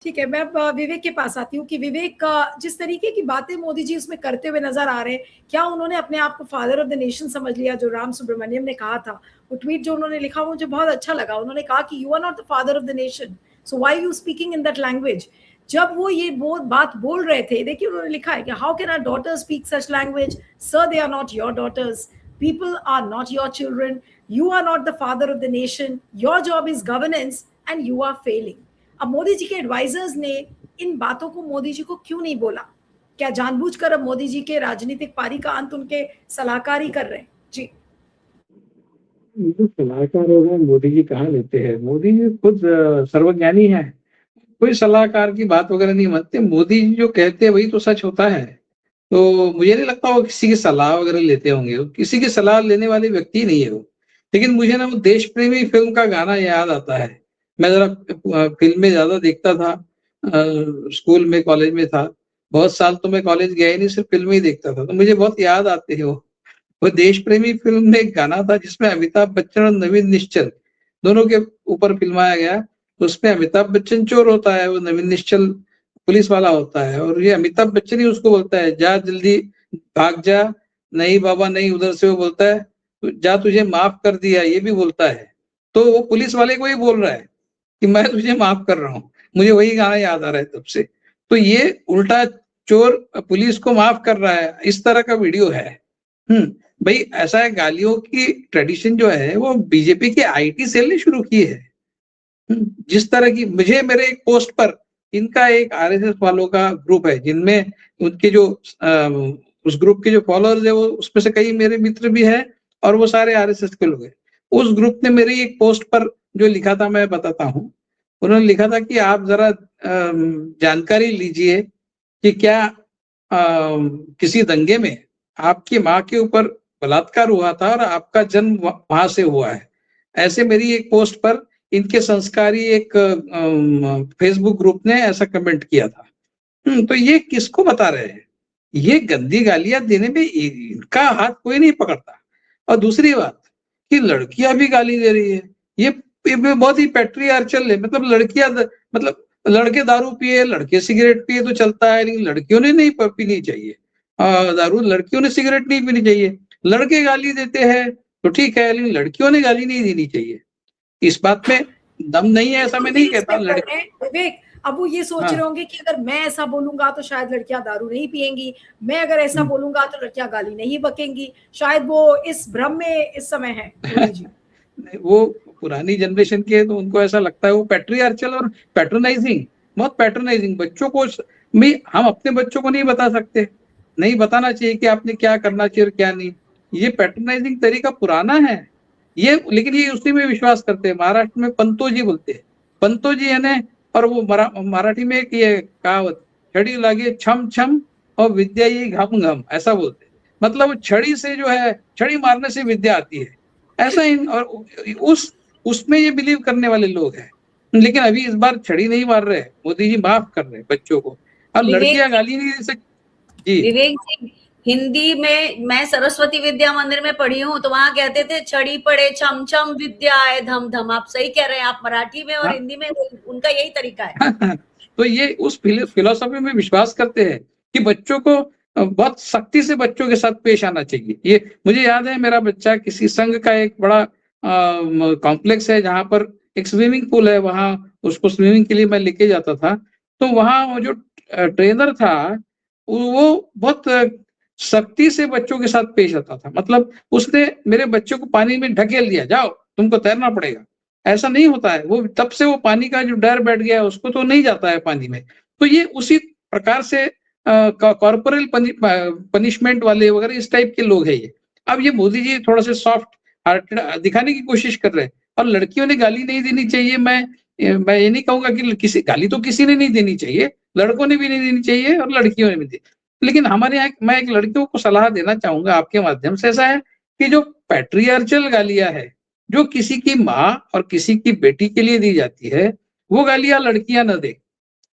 ठीक है, मैं अब विवेक के पास आती हूँ कि विवेक, जिस तरीके की बातें मोदी जी उसमें करते हुए नजर आ रहे हैं, क्या उन्होंने अपने आप को फादर ऑफ द नेशन समझ लिया? जो राम सुब्रमण्यम ने कहा था, वो ट्वीट जो उन्होंने लिखा मुझे बहुत अच्छा लगा। उन्होंने कहा कि you are not the father of the nation, so why you speaking in that language. जब वो ये बात बोल रहे थे, देखिए उन्होंने लिखा है कि how can our daughter speak such language, sir they are not your daughters, people are not your children, you are not the father of the nation, your job is governance and you are failing। अब मोदी जी के advisers ने इन बातों को मोदी जी को क्यों नहीं बोला? क्या जानबूझकर अब मोदी जी के राजनीतिक पारी का अंत उनके सलाहकार ही कर रहे हैं? जी, जो सलाहकार हो गए मोदी जी कहाँ लेते हैं? मोदी जी खुद सर्वज्ञानी है, कोई सलाहकार की बात वगैरह नहीं मानते। मोदी जी जो कहते हैं वही तो सच होता है। तो मुझे नहीं लगता वो किसी की सलाह वगैरह लेते होंगे, वो किसी की सलाह लेने वाले व्यक्ति नहीं है वो। लेकिन मुझे ना वो देश प्रेमी फिल्म का गाना याद आता है। मैं जरा फिल्में ज्यादा देखता था, स्कूल में कॉलेज में था, बहुत साल तो मैं कॉलेज गया ही नहीं, सिर्फ फिल्में ही देखता था, तो मुझे बहुत याद आते हैं वो देश प्रेमी फिल्म में एक गाना था जिसमें अमिताभ बच्चन और नवीन निश्चल दोनों के ऊपर फिल्माया गया। तो उसमें अमिताभ बच्चन चोर होता है, वो नवीन निश्चल पुलिस वाला होता है, और ये अमिताभ बच्चन ही उसको बोलता है जा जल्दी भाग जा, नहीं बाबा नहीं, उधर से वो बोलता है जा तुझे माफ कर दिया, ये भी बोलता है। तो वो पुलिस वाले को ही बोल रहा है कि मैं तुझे माफ कर रहा हूँ। मुझे वही गाना याद आ रहा है तब से। तो ये उल्टा चोर पुलिस को माफ कर रहा है, इस तरह का वीडियो है। भाई ऐसा है, गालियों की ट्रेडिशन जो है वो बीजेपी के आईटी सेल ने शुरू की है। जिस तरह की मुझे मेरे एक पोस्ट पर इनका एक आरएसएस वालों का ग्रुप है जिनमें उनके जो उस ग्रुप के जो फॉलोअर्स है वो उसमें से कई मेरे मित्र भी हैं और वो सारे आरएसएस के लोग हैं। उस ग्रुप ने मेरी एक पोस्ट पर जो लिखा था मैं बताता हूँ। उन्होंने लिखा था कि आप जरा जानकारी लीजिए कि क्या किसी दंगे में आपकी माँ के ऊपर बलात्कार हुआ था और आपका जन्म वहां से हुआ है। ऐसे मेरी एक पोस्ट पर इनके संस्कारी एक फेसबुक ग्रुप ने ऐसा कमेंट किया था। तो ये किसको बता रहे हैं? ये गंदी गालियां देने में इनका हाथ कोई नहीं पकड़ता। और दूसरी बात कि लड़कियां भी गाली दे रही है, ये बहुत ही पैट्रियार्चल है। मतलब लड़कियां, मतलब लड़के दारू पिए, लड़के सिगरेट पिए तो चलता है, लेकिन लड़कियों ने नहीं पीनी चाहिए दारू, लड़कियों ने सिगरेट नहीं पीनी चाहिए। लड़के गाली देते हैं तो ठीक है, लेकिन लड़कियों ने गाली नहीं देनी चाहिए। इस बात में दम नहीं है ऐसा मैं नहीं कहता। विवेक, अब वो ये सोच रहे होंगे कि अगर मैं ऐसा बोलूंगा तो शायद लड़कियां दारू नहीं पिएंगी, मैं अगर ऐसा बोलूंगा तो लड़कियां गाली नहीं बकेंगी। शायद वो इस भ्रम में इस समय है मोदी जी। वो पुरानी जनरेशन के, तो उनको ऐसा लगता है वो पैट्रियार्चल और पैट्रोनाइजिंग, बहुत पैट्रोनाइजिंग बच्चों को। हम अपने बच्चों को नहीं बता सकते, नहीं बताना चाहिए कि आपने क्या करना चाहिए और क्या नहीं। ये पैट्रोनाइजिंग तरीका पुराना है ये, लेकिन ये उसी में विश्वास करते हैं। महाराष्ट्र में पंतो जी बोलते हैं, पंतो जी है ना। और वो मराठी में एक ये कहावत, छड़ी लागे छम छम और विद्या ये घम घम, ऐसा बोलते हैं। मतलब छड़ी से जो है, छड़ी मारने से विद्या आती है, ऐसा ही। और उसमें ये बिलीव करने वाले लोग हैं। लेकिन अभी इस बार छड़ी नहीं मार रहे, मोदी जी माफ कर रहे बच्चों को, और लड़कियां गाली नहीं दे सकती। जी विवेक जी, हिंदी में मैं सरस्वती विद्या मंदिर में पढ़ी हूँ, तो वहां कहते थे छड़ी पड़े छम छम विद्या आए धम धम। आप सही कह रहे हैं, आप मराठी में और हिंदी में उनका यही तरीका है। तो ये उस फिलोसफी में विश्वास करते हैं कि बच्चों को बहुत सख्ती से बच्चों के साथ पेश आना चाहिए। ये मुझे याद है, मेरा बच्चा किसी संघ का एक बड़ा कॉम्प्लेक्स है जहां पर एक स्विमिंग पूल है, वहां उसको स्विमिंग के लिए मैं लेके जाता था। तो वहां वो जो ट्रेनर था वो बहुत सख्ती से बच्चों के साथ पेश आता था। मतलब उसने मेरे बच्चों को पानी में ढकेल दिया, जाओ तुमको तैरना पड़ेगा। ऐसा नहीं होता है। वो तब से वो पानी का जो डर बैठ गया उसको, तो नहीं जाता है पानी में। तो ये उसी प्रकार से कॉर्पोरल पनिशमेंट वाले वगैरह इस टाइप के लोग हैं ये। अब ये मोदी जी थोड़ा से सॉफ्ट हार्टेड दिखाने की कोशिश कर रहे हैं। और लड़कियों ने गाली नहीं देनी चाहिए, मैं ये नहीं कहूंगा कि किसी गाली तो किसी ने नहीं देनी चाहिए, लड़कों ने भी नहीं देनी चाहिए और लड़कियों ने भी दी। लेकिन हमारे यहाँ मैं एक लड़कियों को सलाह देना चाहूंगा आपके माध्यम से। ऐसा है कि जो पैट्रियार्चल गालियां है, जो किसी की माँ और किसी की बेटी के लिए दी जाती है, वो गालियां लड़कियां न दे।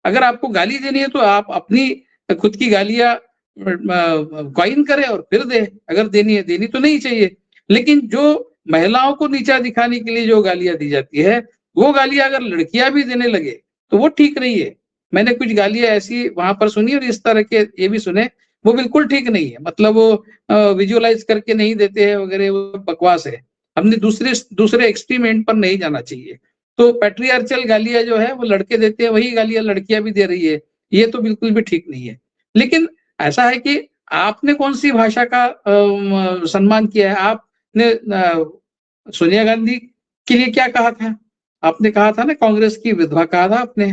अगर आपको गाली देनी है तो आप अपनी खुद की गालियां क्वाइन करें और फिर दे। अगर देनी है, देनी तो नहीं चाहिए। लेकिन जो महिलाओं को नीचा दिखाने के लिए जो गालियां दी जाती है, वो गालियां अगर लड़कियां भी देने लगे तो वो ठीक नहीं है। मैंने कुछ गालियां ऐसी वहां पर सुनी और इस तरह के ये भी सुने, वो बिल्कुल ठीक नहीं है। मतलब वो विजुअलाइज करके नहीं देते हैं वगैरह, वो बकवास है। हमने दूसरे एक्सट्रीम एंड पर नहीं जाना चाहिए। तो पैट्रियार्चल गालियां जो है वो लड़के देते हैं, वही गालियां लड़कियां भी दे रही है, ये तो बिल्कुल भी ठीक नहीं है। लेकिन ऐसा है कि आपने कौन सी भाषा का सम्मान किया है? आपने सोनिया गांधी के लिए क्या कहा था? आपने कहा था ना कांग्रेस की विधवा कहा था आपने।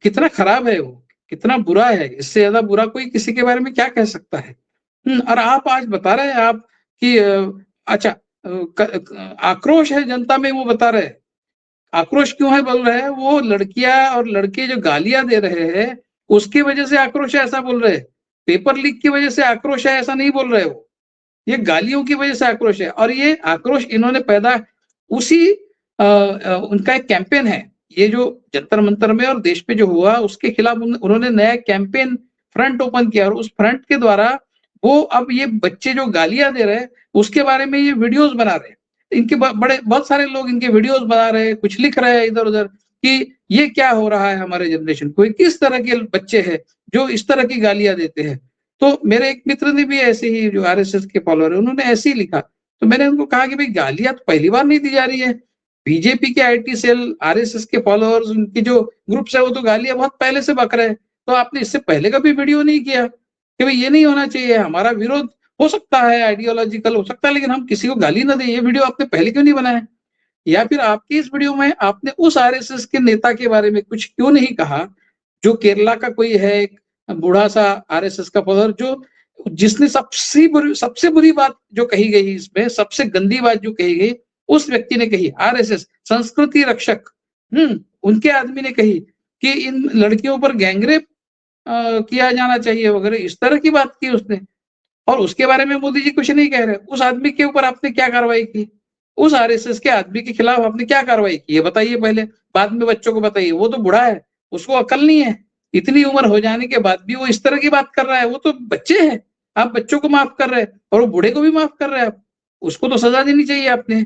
कितना खराब है वो, कितना बुरा है, इससे ज्यादा बुरा कोई किसी के बारे में क्या कह सकता है। और आप आज बता रहे हैं आप कि अच्छा आक्रोश है जनता में, वो बता रहे हैं। आक्रोश क्यों है बोल रहे हैं? वो लड़कियां और लड़के जो गालियां दे रहे हैं उसकी वजह से आक्रोश है ऐसा बोल रहे हैं। पेपर लीक की वजह से आक्रोश है ऐसा नहीं बोल रहे वो, ये गालियों की वजह से आक्रोश है। और ये आक्रोश इन्होंने पैदा उसी उनका एक कैंपेन है, ये जो जंतर मंतर में और देश में जो हुआ उसके खिलाफ उन्होंने नया कैंपेन फ्रंट ओपन किया, और उस फ्रंट के द्वारा वो अब ये बच्चे जो गालियां दे रहे हैं उसके बारे में ये वीडियोस बना रहे हैं। इनके बड़े बहुत सारे लोग इनके वीडियोस बना रहे हैं, कुछ लिख रहे हैं इधर उधर कि ये क्या हो रहा है हमारे जनरेशन को, किस तरह के बच्चे हैं जो इस तरह की गालियां देते हैं। तो मेरे एक मित्र ने भी ऐसे ही, जो आरएसएस के फॉलोअर है, उन्होंने ऐसे ही लिखा। तो मैंने उनको कहा कि भाई गालियां तो पहली बार नहीं दी जा रही है, बीजेपी के आईटी सेल, आरएसएस के फॉलोअर्स, उनकी जो ग्रुप्स है वो तो गालियां बहुत पहले से बक रहे हैं। तो आपने इससे पहले कभी वीडियो नहीं किया कि भाई ये नहीं होना चाहिए, हमारा विरोध हो सकता है, आइडियोलॉजिकल हो सकता है, लेकिन हम किसी को गाली ना दें, ये वीडियो आपने पहले क्यों नहीं बनाया? या फिर आपकी इस वीडियो में आपने उस आरएसएस के नेता के बारे में कुछ क्यों नहीं कहा, जो केरला का कोई है, एक बूढ़ा सा आरएसएस का फॉलोअर, जो जिसने सबसे बुरी बात जो कही गई इसमें, सबसे गंदी बात जो कही गई, उस व्यक्ति ने कही, आरएसएस संस्कृति रक्षक, उनके आदमी ने कही कि इन लड़कियों पर गैंगरेप किया जाना चाहिए वगैरह, इस तरह की बात की उसने। और उसके बारे में मोदी जी कुछ नहीं कह रहे। उस आदमी के ऊपर आपने क्या कार्रवाई की? उस आरएसएस के आदमी के खिलाफ आपने क्या कार्रवाई की, ये बताइए पहले, बाद में बच्चों को बताइए। वो तो बूढ़ा है, उसको अकल नहीं है, इतनी उम्र हो जाने के बाद भी वो इस तरह की बात कर रहा है। वो तो बच्चे हैं, आप बच्चों को माफ कर रहे हैं और वो बूढ़े को भी माफ कर रहे हैं आप। उसको तो सजा देनी चाहिए आपने।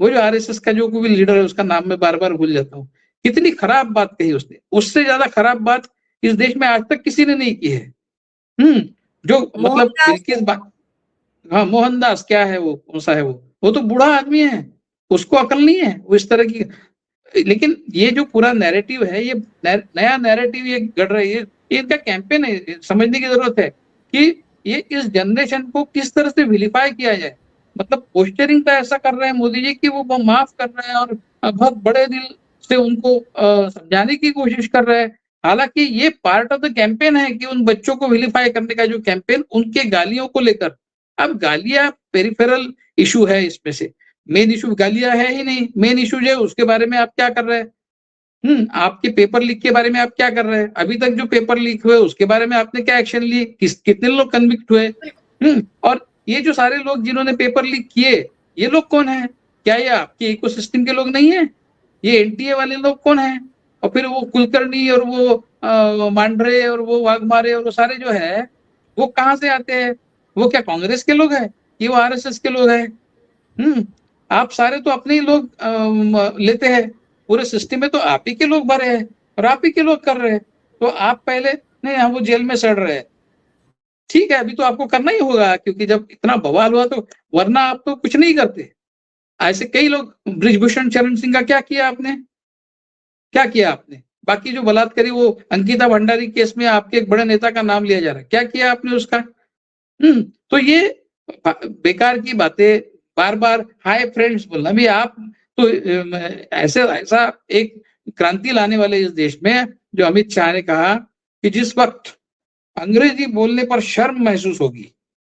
वो जो आरएसएस का जो कोई लीडर है, उसका नाम मैं बार बार भूल जाता हूँ, कितनी खराब बात कही उसने। उससे ज्यादा खराब बात इस देश में आज तक किसी ने नहीं की है। जो मतलब मोहनदास बिल्किस हाँ, मोहनदास क्या है, वो कौन सा है? वो तो बूढ़ा आदमी है, उसको अकल नहीं है, वो इस तरह की। लेकिन ये जो पूरा नैरेटिव है, ये नया नैरेटिव ये गढ़ रही है, ये इनका कैंपेन है। समझने की जरूरत है कि ये इस जनरेशन को किस तरह से विलिफाई किया जाए। मतलब पोस्टरिंग का ऐसा कर रहे हैं मोदी जी कि वो माफ कर रहे हैं और बहुत बड़े दिल से उनको समझाने की कोशिश कर रहे हैं। हालांकि ये पार्ट ऑफ द कैंपेन है कि उन बच्चों को विलिफाई करने का जो कैंपेन, उनके गालियों को लेकर। अब गालियां पेरिफेरल इशू है इसमें से, मेन इशू गालियां है ही नहीं। मेन इशू जो है उसके बारे में आप क्या कर रहे हैं? आपके पेपर लीक के बारे में आप क्या कर रहे हैं? अभी तक जो पेपर लीक हुए उसके बारे में आपने क्या एक्शन लिए? कितने लोग कन्विक्ट हुए? और ये जो सारे लोग जिन्होंने पेपर लीक किए, ये लोग कौन है? क्या ये आपके इकोसिस्टम के लोग नहीं है? ये एनटीए वाले लोग कौन है? और फिर वो कुलकर्णी और वो मांडरे और वो वाघमारे और वो सारे जो है, वो कहाँ से आते हैं? वो क्या कांग्रेस के लोग हैं? ये वो आरएसएस के लोग हैं? आप सारे तो अपने ही लोग लेते हैं, पूरे सिस्टम में तो आप ही के लोग भरे हैं और आप ही के लोग कर रहे हैं। तो आप पहले नहीं, हम वो जेल में सड़ रहे हैं, ठीक है, अभी तो आपको करना ही होगा, क्योंकि जब इतना बवाल हुआ तो, वरना आप तो कुछ नहीं करते। ऐसे कई लोग, ब्रिजभूषण शरण सिंह का क्या किया आपने? क्या किया आपने? बाकी जो बलात्कारी, वो अंकिता भंडारी केस में आपके एक बड़े नेता का नाम लिया जा रहा है, क्या किया आपने उसका? तो ये बेकार की बातें, बार बार हाय फ्रेंड्स बोलना भी। आप तो ऐसा एक क्रांति लाने वाले इस देश में, जो अमित शाह ने कहा कि जिस वक्त अंग्रेजी बोलने पर शर्म महसूस होगी,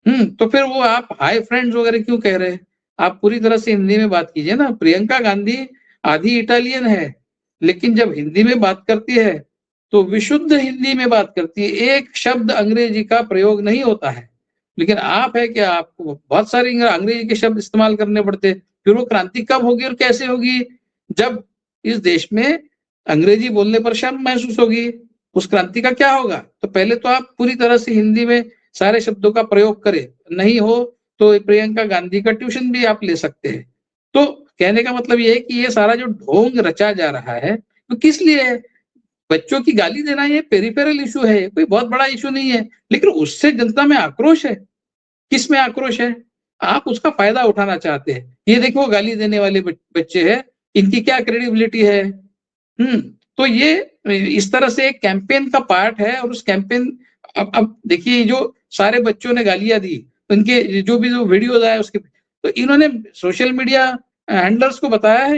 तो फिर वो आप हाय फ्रेंड्स वगैरह क्यों कह रहे हैं? आप पूरी तरह से हिंदी में बात कीजिए ना। प्रियंका गांधी आधी इटालियन है, लेकिन जब हिंदी में बात करती है तो विशुद्ध हिंदी में बात करती है, एक शब्द अंग्रेजी का प्रयोग नहीं होता है। लेकिन आप है कि आपको बहुत सारे अंग्रेजी के शब्द इस्तेमाल करने पड़ते। फिर वो क्रांति कब होगी और कैसे होगी? जब इस देश में अंग्रेजी बोलने पर शर्म महसूस होगी। उस क्रांति का क्या होगा? तो पहले तो आप पूरी तरह से हिंदी में सारे शब्दों का प्रयोग करें, नहीं हो तो प्रियंका गांधी का ट्यूशन भी आप ले सकते हैं। तो कहने का मतलब ये है कि ये सारा जो ढोंग रचा जा रहा है, तो किस लिए है? बच्चों की गाली देना ये पेरिफेरल इशू है, कोई बहुत बड़ा इशू नहीं है, लेकिन उससे जनता में आक्रोश है। किस में आक्रोश है? आप उसका फायदा उठाना चाहते हैं। ये देखो गाली देने वाले बच्चे हैं, इनकी क्या क्रेडिबिलिटी है? तो ये इस तरह से एक कैंपेन का पार्ट है और उस कैंपेन अब देखिए जो सारे बच्चों ने गालियां दी, उनके जो वीडियोज आए उसके, तो इन्होंने सोशल मीडिया हैंडलर्स को बताया है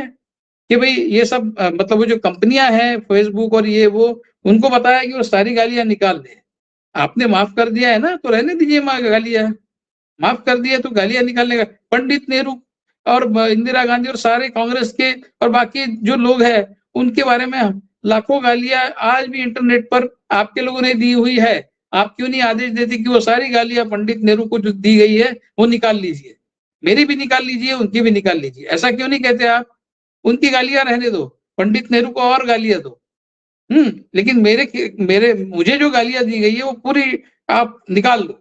कि भाई ये सब मतलब वो जो कंपनियां हैं फेसबुक और ये वो, उनको बताया कि वो सारी गालियां निकाल दें। आपने माफ कर दिया है ना, तो रहने दीजिए गालियां, माफ कर दिया तो गालियां निकालने का। पंडित नेहरू और इंदिरा गांधी और सारे कांग्रेस के और बाकी जो लोग हैं उनके बारे में लाखों गालियां आज भी इंटरनेट पर आपके लोगों ने दी हुई है। आप क्यों नहीं आदेश देते कि वो सारी गालियां पंडित नेहरू को जो दी गई है वो निकाल लीजिए, मेरी भी निकाल लीजिए, उनकी भी निकाल लीजिए। ऐसा क्यों नहीं कहते आप? उनकी गालियां रहने दो, पंडित नेहरू को और गालियां दो। लेकिन मेरे मुझे जो गालियां दी गई है वो पूरी आप निकाल दो।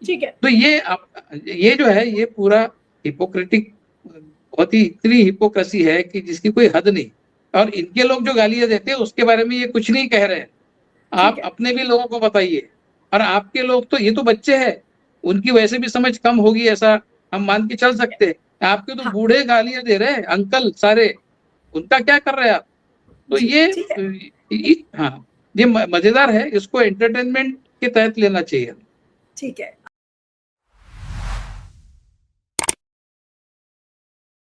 ठीक है। तो ये जो है ये पूरा हिपोक्रेटिक, बहुत ही इतनी हिपोक्रेसी है कि जिसकी कोई हद नहीं। और इनके लोग जो गालियां देते हैं उसके बारे में ये कुछ नहीं कह रहे हैं। आप अपने भी लोगों को बताइए। और आपके लोग तो ये तो बच्चे हैं, उनकी वैसे भी समझ कम होगी, ऐसा हम मान के चल सकते हैं। आपके तो हाँ। बूढ़े गालियां दे रहे हैं, अंकल सारे, उनका क्या कर रहे हैं आप? तो ये हाँ, ये मजेदार है, इसको एंटरटेनमेंट के तहत लेना चाहिए। ठीक है।